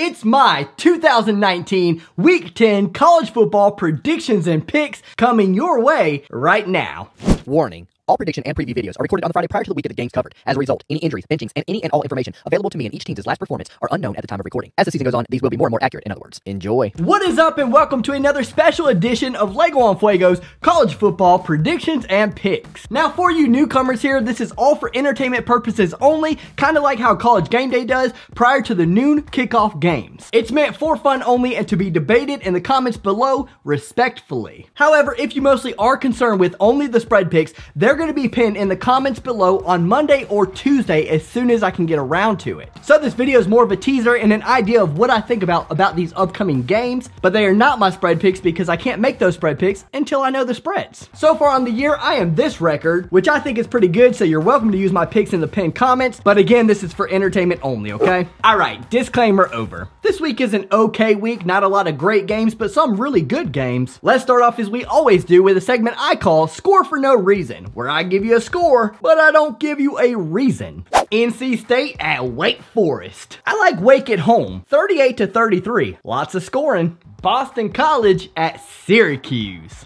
It's my 2019 Week 10 college football predictions and picks coming your way right now. Warning. All prediction and preview videos are recorded on the Friday prior to the week of the games covered. As a result, any injuries, benchings, and any and all information available to me in each team's last performance are unknown at the time of recording. As the season goes on, these will be more and more accurate. In other words, enjoy. What is up, and welcome to another special edition of Lego on Fuego's college football predictions and picks. Now, for you newcomers here, this is all for entertainment purposes only, kind of like how College Game Day does prior to the noon kickoff games. It's meant for fun only and to be debated in the comments below respectfully. However, if you mostly are concerned with only the spread picks, they're going to be pinned in the comments below on Monday or Tuesday as soon as I can get around to it. So this video is more of a teaser and an idea of what I think about these upcoming games, but they are not my spread picks because I can't make those spread picks until I know the spreads. So far on the year, I am this record, which I think is pretty good, so you're welcome to use my picks in the pinned comments, but again, this is for entertainment only, okay? Alright, disclaimer over. This week is an okay week, not a lot of great games, but some really good games. Let's start off as we always do with a segment I call Score for No Reason, where I give you a score, but I don't give you a reason. NC State at Wake Forest. I like Wake at home, 38-33. Lots of scoring. Boston College at Syracuse.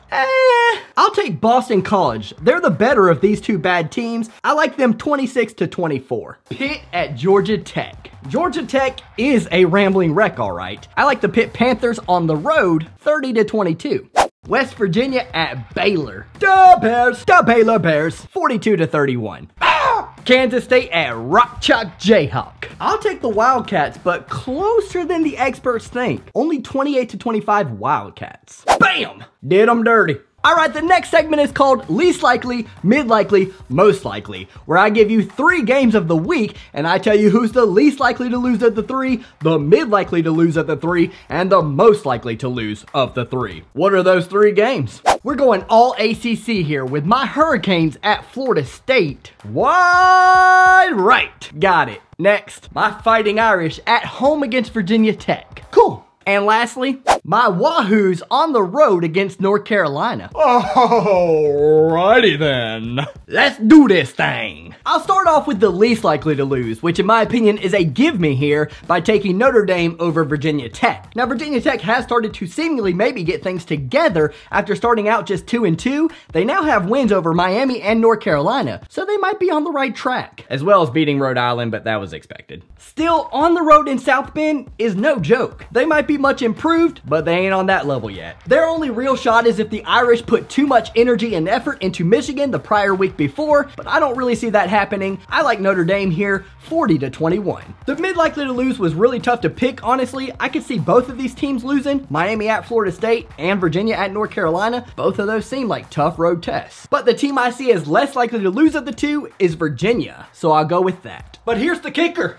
I'll take Boston College. They're the better of these two bad teams. I like them 26-24. Pitt at Georgia Tech. Georgia Tech is a rambling wreck, all right. I like the Pitt Panthers on the road, 30-22. West Virginia at Baylor. The Baylor Bears, 42-31. Kansas State at Rock Chalk Jayhawk. I'll take the Wildcats, but closer than the experts think. Only 28-25 Wildcats. Bam! Did them dirty. Alright, the next segment is called Least Likely, Mid Likely, Most Likely, where I give you 3 games of the week, and I tell you who's the least likely to lose of the 3, the mid likely to lose of the 3, and the most likely to lose of the 3. What are those 3 games? We're going all ACC here with my Hurricanes at Florida State. Wide right. Got it. Next, my Fighting Irish at home against Virginia Tech. Cool. And lastly, my Wahoos on the road against North Carolina. Alrighty then. Let's do this thing. I'll start off with the least likely to lose, which in my opinion is a give me here by taking Notre Dame over Virginia Tech. Now, Virginia Tech has started to seemingly maybe get things together after starting out just 2-2. They now have wins over Miami and North Carolina, so they might be on the right track. As well as beating Rhode Island, but that was expected. Still, on the road in South Bend is no joke. They might be much improved, but they ain't on that level yet. Their only real shot is if the Irish put too much energy and effort into Michigan the prior week before, but I don't really see that happening. I like Notre Dame here, 40-21. The mid likely to lose was really tough to pick, honestly. I could see both of these teams losing, Miami at Florida State and Virginia at North Carolina. Both of those seem like tough road tests. But the team I see as less likely to lose of the two is Virginia, so I'll go with that. But here's the kicker.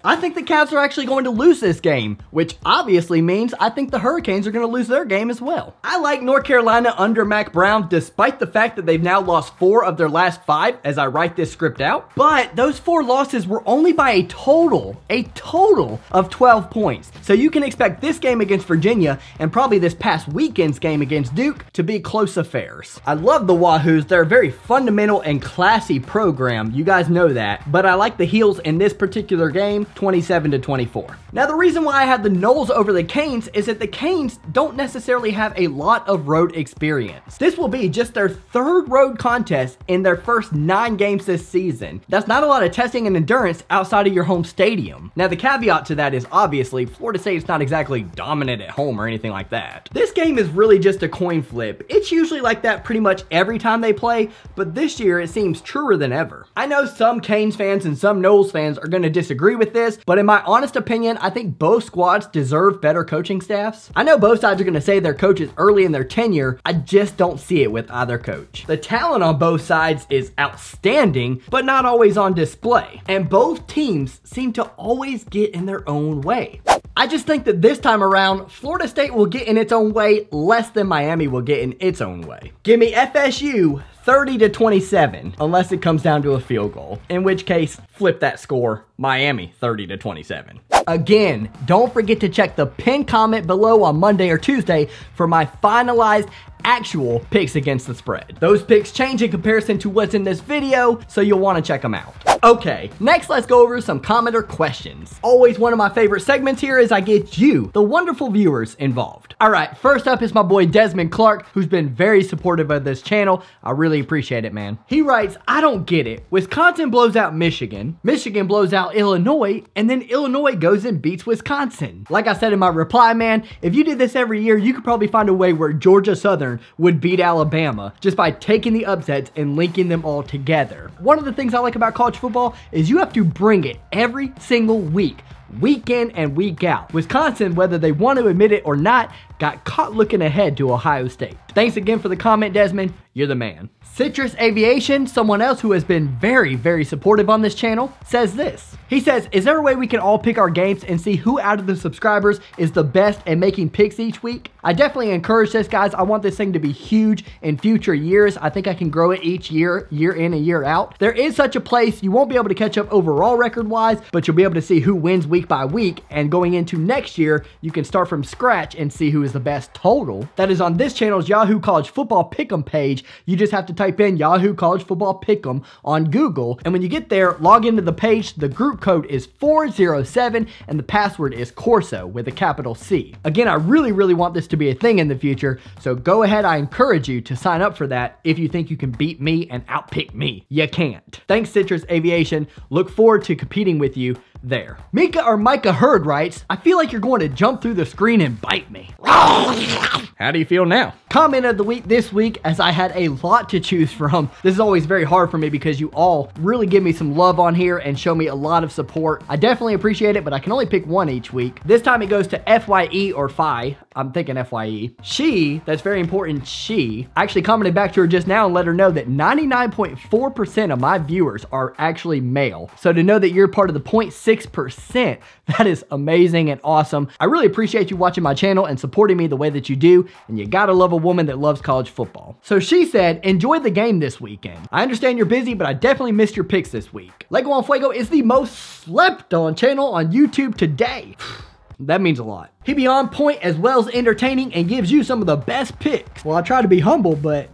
I think the Cavs are actually going to lose this game, which obviously means I think the Hurricanes are going to lose their game as well. I like North Carolina under Mac Brown, despite the fact that they've now lost 4 of their last 5 as I write this script out. But those 4 losses were only by a total of 12 points. So you can expect this game against Virginia and probably this past weekend's game against Duke to be close affairs. I love the Wahoos. They're a very fundamental and classy program. You guys know that. But I like the Heels in this particular game, 27-24. Now, the reason why I have the Noles over the Canes is that the Canes don't necessarily have a lot of road experience. This will be just their 3rd road contest in their first 9 games this season. That's not a lot of testing and endurance outside of your home stadium. Now, the caveat to that is obviously Florida State's not exactly dominant at home or anything like that. This game is really just a coin flip. It's usually like that pretty much every time they play, but this year it seems truer than ever. I know some Canes fans and some Noles fans are going to disagree with this, but in my honest opinion, I think both squads deserve better coaching staffs. I know both sides are going to say their coaches early in their tenure. I just don't see it with either coach. The talent on both sides is outstanding, but not always on display. And both teams seem to always get in their own way. I just think that this time around, Florida State will get in its own way less than Miami will get in its own way. Give me FSU 30-27, unless it comes down to a field goal. In which case, flip that score, Miami 30-27. Again, don't forget to check the pinned comment below on Monday or Tuesday for my finalized actual picks against the spread. Those picks change in comparison to what's in this video, so you'll want to check them out. Okay, next let's go over some commenter questions. Always one of my favorite segments here is I get you, the wonderful viewers, involved. Alright, first up is my boy Desmond Clark, who's been very supportive of this channel. I really appreciate it, man. He writes, I don't get it. Wisconsin blows out Michigan, Michigan blows out Illinois, and then Illinois goes and beats Wisconsin. Like I said in my reply, man, if you did this every year, you could probably find a way where Georgia Southern would beat Alabama just by taking the upsets and linking them all together. One of the things I like about college football is you have to bring it every single week in and week out. Wisconsin, whether they want to admit it or not, got caught looking ahead to Ohio State. Thanks again for the comment, Desmond. You're the man. Citrus Aviation, someone else who has been very, very supportive on this channel, says this. He says, is there a way we can all pick our games and see who out of the subscribers is the best at making picks each week? I definitely encourage this, guys. I want this thing to be huge in future years. I think I can grow it each year, year in and year out. There is such a place. You won't be able to catch up overall record-wise, but you'll be able to see who wins week by week. And going into next year, you can start from scratch and see who is the best total. That is on this channel's Yahoo College Football Pick'em page. You just have to type in Yahoo College Football Pick'em on Google. And when you get there, log into the page. The group code is 407 and the password is Corso with a capital C. Again, I really, really want this to be a thing in the future. So go ahead. I encourage you to sign up for that if you think you can beat me and outpick me. You can't. Thanks, Citrus Aviation. Look forward to competing with you there. Micah Hurd writes, I feel like you're going to jump through the screen and bite me. How do you feel now? Comment of the week this week, as I had a lot to choose from. This is always very hard for me because you all really give me some love on here and show me a lot of support. I definitely appreciate it, but I can only pick one each week. This time it goes to FYE or Phi. I'm thinking FYE. She, that's very important, she, I actually commented back to her just now and let her know that 99.4% of my viewers are actually male. So to know that you're part of the 0.6%, that is amazing and awesome. I really appreciate you watching my channel and supporting me the way that you do, and you gotta love a woman that loves college football. So she said, enjoy the game this weekend. I understand you're busy, but I definitely missed your picks this week. Lego on Fuego is the most slept on channel on YouTube today. That means a lot. He be on point as well as entertaining and gives you some of the best picks. Well, I try to be humble, but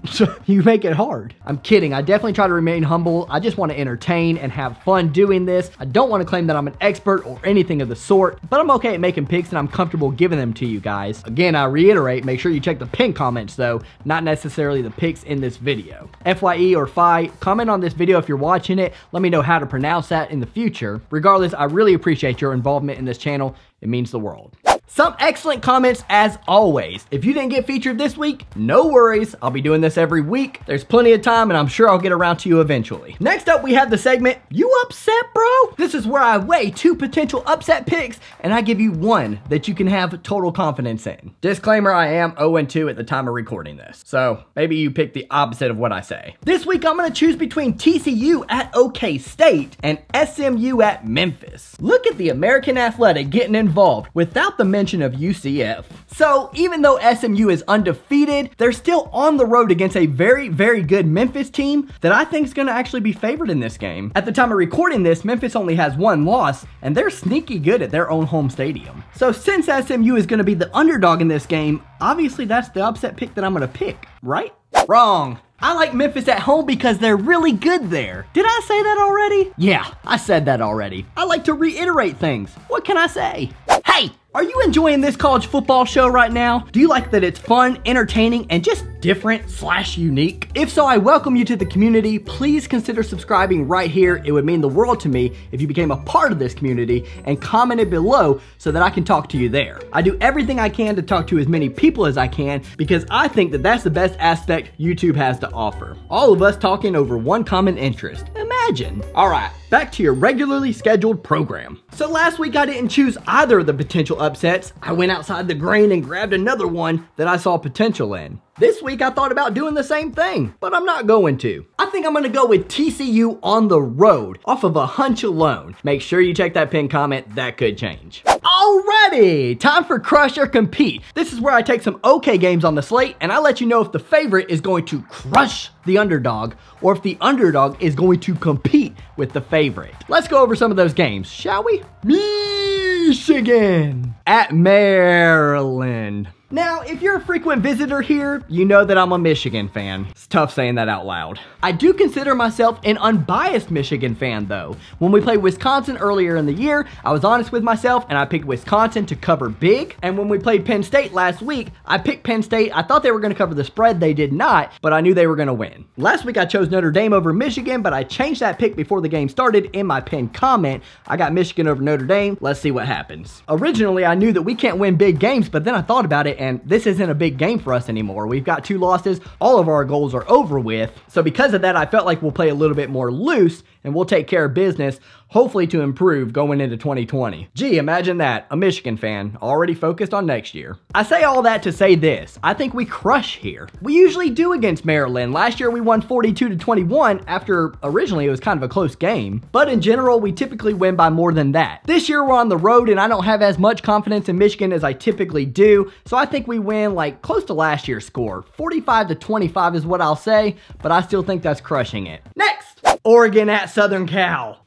you make it hard. I'm kidding. I definitely try to remain humble. I just want to entertain and have fun doing this. I don't want to claim that I'm an expert or anything of the sort, but I'm okay at making picks and I'm comfortable giving them to you guys. Again, I reiterate, make sure you check the pinned comments though, not necessarily the picks in this video. FYE or Phi, comment on this video if you're watching it. Let me know how to pronounce that in the future. Regardless, I really appreciate your involvement in this channel. It means the world. Some excellent comments as always. If you didn't get featured this week, no worries. I'll be doing this every week. There's plenty of time and I'm sure I'll get around to you eventually. Next up, we have the segment, You Upset, Bro? This is where I weigh 2 potential upset picks and I give you one that you can have total confidence in. Disclaimer, I am 0-2 at the time of recording this. So maybe you pick the opposite of what I say. This week, I'm gonna choose between TCU at OK State and SMU at Memphis. Look at the American Athletic getting involved without the mention of UCF. So even though SMU is undefeated, they're still on the road against a very, very good Memphis team that I think is going to actually be favored in this game. At the time of recording this, Memphis only has 1 loss, and they're sneaky good at their own home stadium. So since SMU is going to be the underdog in this game, obviously that's the upset pick that I'm going to pick, right? Wrong. I like Memphis at home because they're really good there. Did I say that already? Yeah, I said that already. I like to reiterate things. What can I say? Hey! Are you enjoying this college football show right now? Do you like that it's fun, entertaining, and just different/unique? If so, I welcome you to the community. Please consider subscribing right here. It would mean the world to me if you became a part of this community and commented below so that I can talk to you there. I do everything I can to talk to as many people as I can because I think that that's the best aspect YouTube has to offer. All of us talking over one common interest. Imagine. All right, back to your regularly scheduled program. So last week I didn't choose either of the potential upsets. I went outside the grain and grabbed another one that I saw potential in. This week I thought about doing the same thing, but I'm not going to. I think I'm gonna go with TCU on the road off of a hunch alone. Make sure you check that pinned comment, that could change. Alrighty, time for Crush or Compete. This is where I take some okay games on the slate and I let you know if the favorite is going to crush the underdog or if the underdog is going to compete with the favorite. Let's go over some of those games, shall we? Michigan at Maryland. Now, if you're a frequent visitor here, you know that I'm a Michigan fan. It's tough saying that out loud. I do consider myself an unbiased Michigan fan though. When we played Wisconsin earlier in the year, I was honest with myself and I picked Wisconsin to cover big. And when we played Penn State last week, I picked Penn State. I thought they were going to cover the spread. They did not, but I knew they were going to win. Last week I chose Notre Dame over Michigan, but I changed that pick before the game started in my pinned comment. I got Michigan over Notre Dame. Let's see what happens. Originally, I knew that we can't win big games, but then I thought about it and this isn't a big game for us anymore. We've got 2 losses. All of our goals are over with. So because of that, I felt like we'll play a little bit more loose and we'll take care of business, hopefully to improve going into 2020. Gee, imagine that, a Michigan fan, already focused on next year. I say all that to say this, I think we crush here. We usually do against Maryland. Last year we won 42-21 after originally it was kind of a close game. But in general, we typically win by more than that. This year we're on the road and I don't have as much confidence in Michigan as I typically do, so I think we win like close to last year's score. 45-25 is what I'll say, but I still think that's crushing it. Next! Oregon at Southern Cal.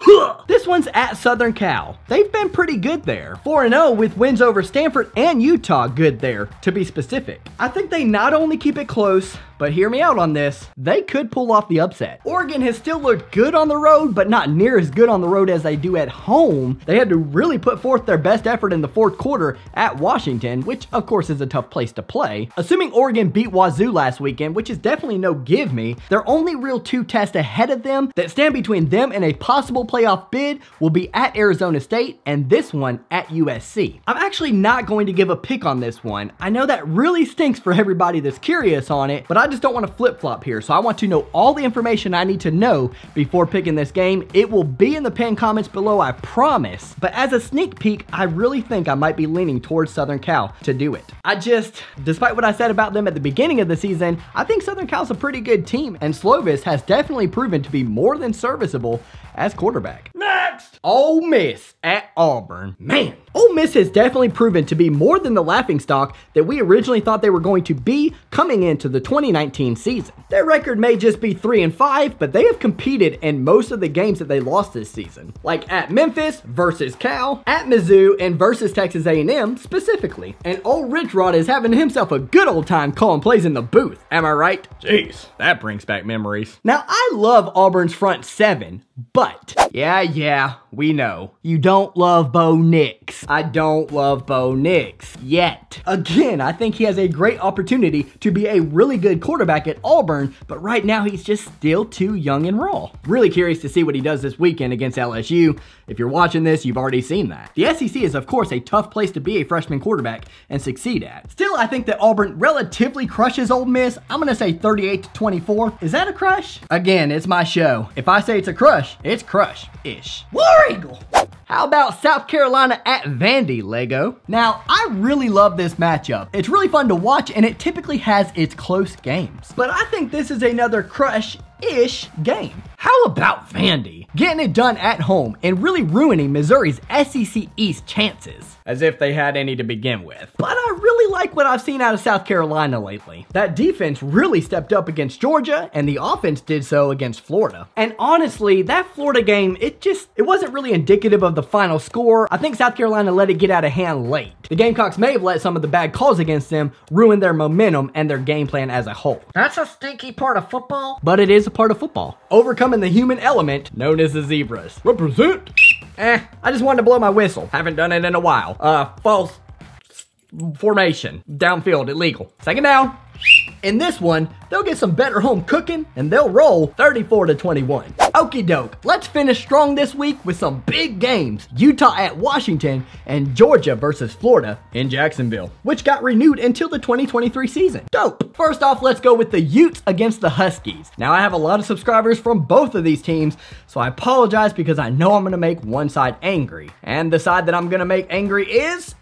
This one's at Southern Cal. They've been pretty good there. 4-0 with wins over Stanford and Utah, good there, to be specific. I think they not only keep it close, but hear me out on this, they could pull off the upset. Oregon has still looked good on the road, but not near as good on the road as they do at home. They had to really put forth their best effort in the 4th quarter at Washington, which of course is a tough place to play. Assuming Oregon beat Wazoo last weekend, which is definitely no give me, their only real 2 tests ahead of them that stand between them and a possible playoff bid will be at Arizona State and this one at USC. I'm actually not going to give a pick on this one. I know that really stinks for everybody that's curious on it, but I just don't want to flip-flop here, so I want to know all the information I need to know before picking this game. It will be in the pinned comments below, I promise, but as a sneak peek, I really think I might be leaning towards Southern Cal to do it. Despite what I said about them at the beginning of the season, I think Southern Cal's a pretty good team, and Slovis has definitely proven to be more than serviceable as quarterback. Next! Ole Miss at Auburn. Man, Ole Miss has definitely proven to be more than the laughingstock that we originally thought they were going to be coming into the 2019 season. Their record may just be 3-5, but they have competed in most of the games that they lost this season. Like at Memphis versus Cal, at Mizzou, and versus Texas A&M specifically. And old Rich Rod is having himself a good old time calling plays in the booth. Am I right? Jeez, that brings back memories. Now, I love Auburn's front 7, but yeah, we know. You don't love Bo Nix. I don't love Bo Nix yet. Again, I think he has a great opportunity to be a really good quarterback at Auburn, but right now he's just still too young and raw. Really curious to see what he does this weekend against LSU. If you're watching this, you've already seen that. The SEC is of course a tough place to be a freshman quarterback and succeed at. Still, I think that Auburn relatively crushes Ole Miss. I'm gonna say 38-24. Is that a crush? Again, it's my show. If I say it's a crush, it's crush-ish. War Eagle! How about South Carolina at Vandy, Lego? Now, I really love this matchup. It's really fun to watch and it typically has its close games. But I think this is another crush-ish game. How about Vandy? Getting it done at home and really ruining Missouri's SEC East chances. As if they had any to begin with. But I really like what I've seen out of South Carolina lately. That defense really stepped up against Georgia and the offense did so against Florida. And honestly, that Florida game, it wasn't really indicative of the final score. I think South Carolina let it get out of hand late. The Gamecocks may have let some of the bad calls against them ruin their momentum and their game plan as a whole. That's a stinky part of football. But it is a part of football. Overcoming the human element known as the zebras. Represent! I just wanted to blow my whistle. Haven't done it in a while. False formation. Downfield, illegal. Second down. In this one, they'll get some better home cooking and they'll roll 34-21. Okie doke, let's finish strong this week with some big games. Utah at Washington and Georgia versus Florida in Jacksonville, which got renewed until the 2023 season. Dope. First off, let's go with the Utes against the Huskies. Now, I have a lot of subscribers from both of these teams, so I apologize because I know I'm gonna make one side angry. And the side that I'm gonna make angry is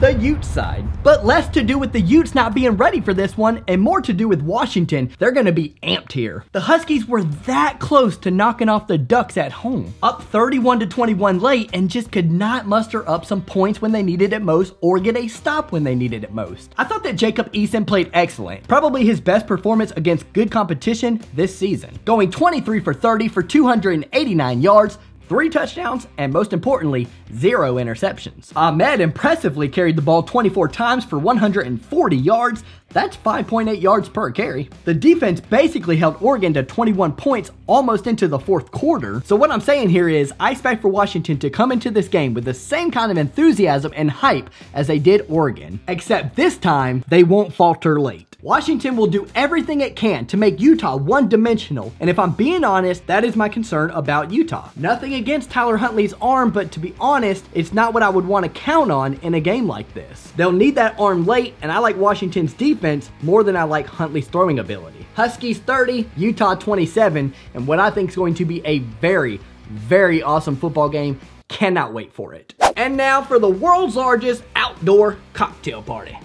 the Utes side. But less to do with the Utes not being ready for this one and more to do with Washington. They're gonna be amped here. The Huskies were that close to knocking off the Ducks at home. Up 31-21 late and just could not muster up some points when they needed it most or get a stop when they needed it most. I thought that Jacob Eason played excellent. Probably his best performance against good competition this season. Going 23 for 30 for 289 yards, 3 touchdowns, and most importantly, 0 interceptions. Ahmed impressively carried the ball 24 times for 140 yards. That's 5.8 yards per carry. The defense basically held Oregon to 21 points almost into the 4th quarter. So what I'm saying here is I expect for Washington to come into this game with the same kind of enthusiasm and hype as they did Oregon, except this time they won't falter late. Washington will do everything it can to make Utah one-dimensional, and if I'm being honest, that is my concern about Utah. Nothing against Tyler Huntley's arm, but to be honest, it's not what I would want to count on in a game like this. They'll need that arm late, and I like Washington's defense more than I like Huntley's throwing ability. Huskies 30, Utah 27, and what I think is going to be a very, very awesome football game. Cannot wait for it. And now for the world's largest outdoor cocktail party.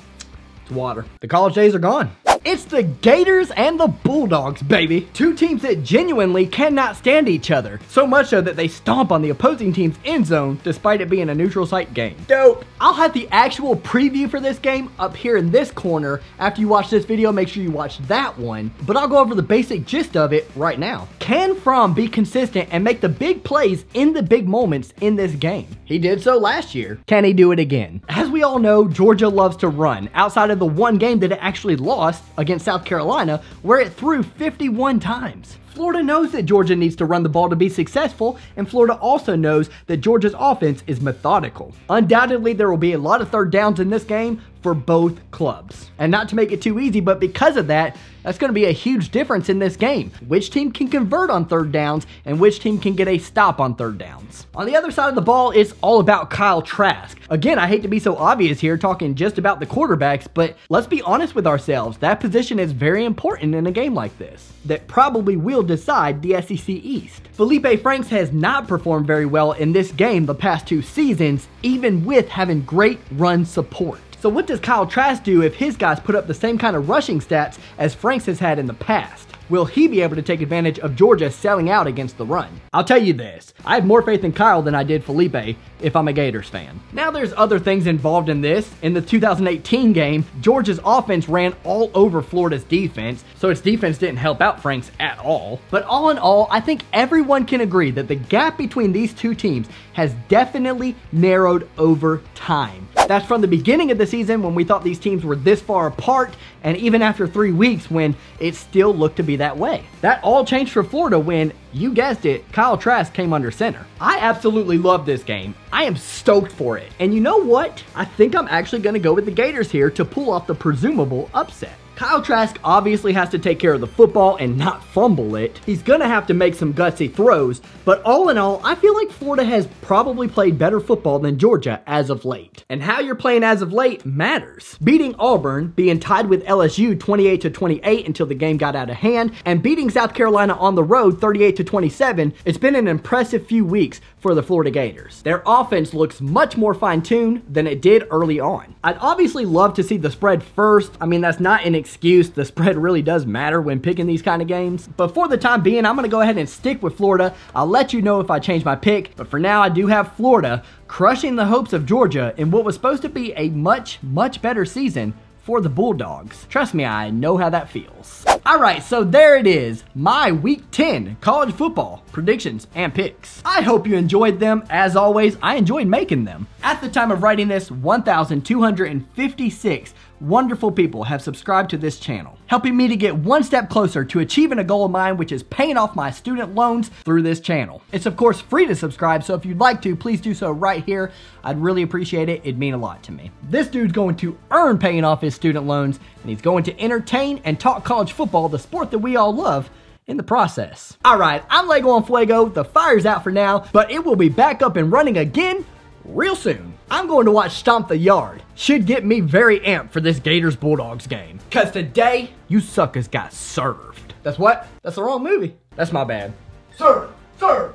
Water. The college days are gone. It's the Gators and the Bulldogs, baby. 2 teams that genuinely cannot stand each other. So much so that they stomp on the opposing team's end zone despite it being a neutral site game. Dope. I'll have the actual preview for this game up here in this corner. After you watch this video, make sure you watch that one. But I'll go over the basic gist of it right now. Can Fromm be consistent and make the big plays in the big moments in this game? He did so last year. Can he do it again? As we all know, Georgia loves to run, outside of the one game that it actually lost against South Carolina, where it threw 51 times. Florida knows that Georgia needs to run the ball to be successful, and Florida also knows that Georgia's offense is methodical. Undoubtedly, there will be a lot of 3rd downs in this game for both clubs. And not to make it too easy, but because of that, that's going to be a huge difference in this game. Which team can convert on 3rd downs and which team can get a stop on 3rd downs. On the other side of the ball, it's all about Kyle Trask. Again, I hate to be so obvious here talking just about the quarterbacks, but let's be honest with ourselves. That position is very important in a game like this that probably will decide the SEC East. Felipe Franks has not performed very well in this game the past 2 seasons, even with having great run support. So what does Kyle Trask do if his guys put up the same kind of rushing stats as Franks has had in the past? Will he be able to take advantage of Georgia selling out against the run? I'll tell you this, I have more faith in Kyle than I did Felipe if I'm a Gators fan. Now there's other things involved in this. In the 2018 game, Georgia's offense ran all over Florida's defense, so its defense didn't help out Franks at all. But all in all, I think everyone can agree that the gap between these 2 teams has definitely narrowed over time. That's from the beginning of the season when we thought these teams were this far apart, and even after 3 weeks when it still looked to be that way. That all changed for Florida when, you guessed it, Kyle Trask came under center. I absolutely love this game. I am stoked for it. And you know what? I think I'm actually going to go with the Gators here to pull off the presumable upset. Kyle Trask obviously has to take care of the football and not fumble it. He's going to have to make some gutsy throws, but all in all, I feel like Florida has probably played better football than Georgia as of late. And how you're playing as of late matters. Beating Auburn, being tied with LSU 28-28 until the game got out of hand, and beating South Carolina on the road 38-27, it's been an impressive few weeks for the Florida Gators. Their offense looks much more fine-tuned than it did early on. I'd obviously love to see the spread first. I mean, that's not an excuse. The spread really does matter when picking these kind of games. But for the time being, I'm going to go ahead and stick with Florida. I'll let you know if I change my pick. But for now, I do have Florida crushing the hopes of Georgia in what was supposed to be a much, much better season for the Bulldogs. Trust me, I know how that feels. Alright, so there it is. My Week 10 college football predictions and picks. I hope you enjoyed them. As always, I enjoyed making them. At the time of writing this, 1,256 wonderful people have subscribed to this channel, helping me to get one step closer to achieving a goal of mine, which is paying off my student loans through this channel. It's of course free to subscribe, so if you'd like to, please do so right here. I'd really appreciate it. It'd mean a lot to me. This dude's going to earn paying off his student loans, and he's going to entertain and talk college football, the sport that we all love, in the process. Alright, I'm Lego on Fuego. The fire's out for now, but it will be back up and running again real soon. I'm going to watch Stomp the Yard. Should get me very amped for this Gators Bulldogs game. Cause today, you suckers got served. That's what? That's the wrong movie. That's my bad. Serve! Serve!